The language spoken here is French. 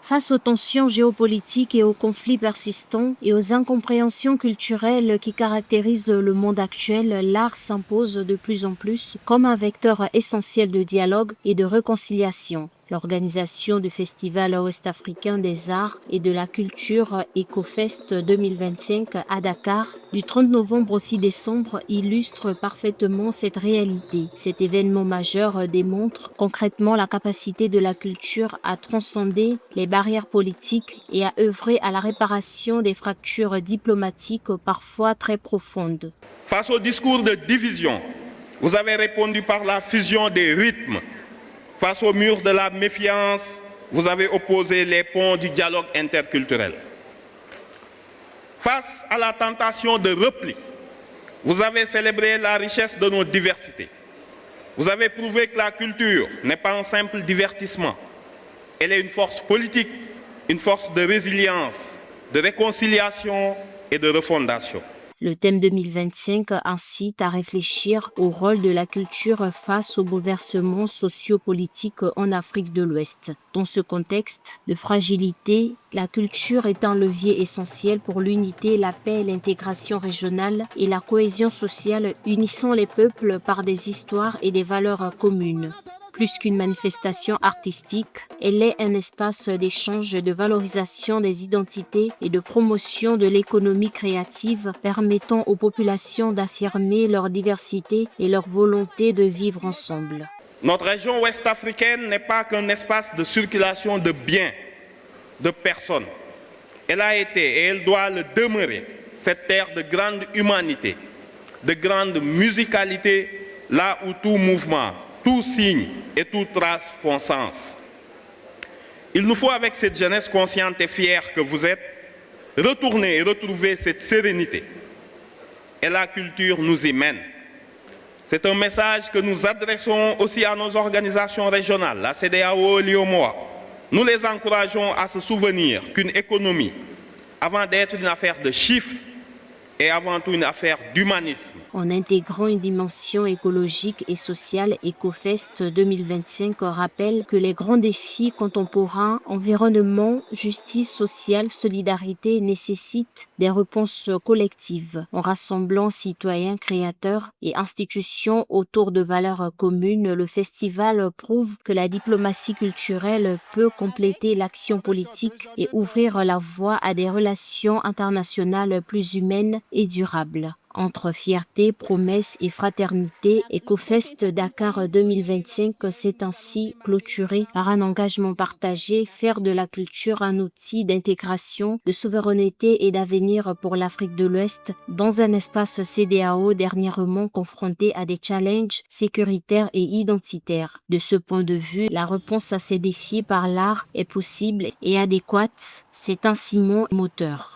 Face aux tensions géopolitiques et aux conflits persistants et aux incompréhensions culturelles qui caractérisent le monde actuel, l'art s'impose de plus en plus comme un vecteur essentiel de dialogue et de réconciliation. L'organisation du Festival ouest-africain des arts et de la culture EcoFest 2025 à Dakar, du 30 novembre au 6 décembre, illustre parfaitement cette réalité. Cet événement majeur démontre concrètement la capacité de la culture à transcender les barrières politiques et à œuvrer à la réparation des fractures diplomatiques parfois très profondes. Face au discours de division, vous avez répondu par la fusion des rythmes. Face au mur de la méfiance, vous avez opposé les ponts du dialogue interculturel. Face à la tentation de repli, vous avez célébré la richesse de nos diversités. Vous avez prouvé que la culture n'est pas un simple divertissement. Elle est une force politique, une force de résilience, de réconciliation et de refondation. Le thème 2025 incite à réfléchir au rôle de la culture face aux bouleversements sociopolitiques en Afrique de l'Ouest. Dans ce contexte de fragilité, la culture est un levier essentiel pour l'unité, la paix, l'intégration régionale et la cohésion sociale, unissant les peuples par des histoires et des valeurs communes. Plus qu'une manifestation artistique, elle est un espace d'échange, de valorisation des identités et de promotion de l'économie créative, permettant aux populations d'affirmer leur diversité et leur volonté de vivre ensemble. Notre région ouest-africaine n'est pas qu'un espace de circulation de biens, de personnes. Elle a été et elle doit le demeurer, cette terre de grande humanité, de grande musicalité, là où tout mouvement, tout signe et toute trace font sens. Il nous faut, avec cette jeunesse consciente et fière que vous êtes, retourner et retrouver cette sérénité. Et la culture nous y mène. C'est un message que nous adressons aussi à nos organisations régionales, la CEDEAO et l'UEMOA. Nous les encourageons à se souvenir qu'une économie, avant d'être une affaire de chiffres, est avant tout une affaire d'humanisme. En intégrant une dimension écologique et sociale, EcoFest 2025 rappelle que les grands défis contemporains, environnement, justice sociale, solidarité, nécessitent des réponses collectives. En rassemblant citoyens, créateurs et institutions autour de valeurs communes, le festival prouve que la diplomatie culturelle peut compléter l'action politique et ouvrir la voie à des relations internationales plus humaines et durables. Entre fierté, promesse et fraternité, EcoFest Dakar 2025 s'est ainsi clôturé par un engagement partagé, faire de la culture un outil d'intégration, de souveraineté et d'avenir pour l'Afrique de l'Ouest dans un espace CEDEAO dernièrement confronté à des challenges sécuritaires et identitaires. De ce point de vue, la réponse à ces défis par l'art est possible et adéquate. C'est un ciment moteur.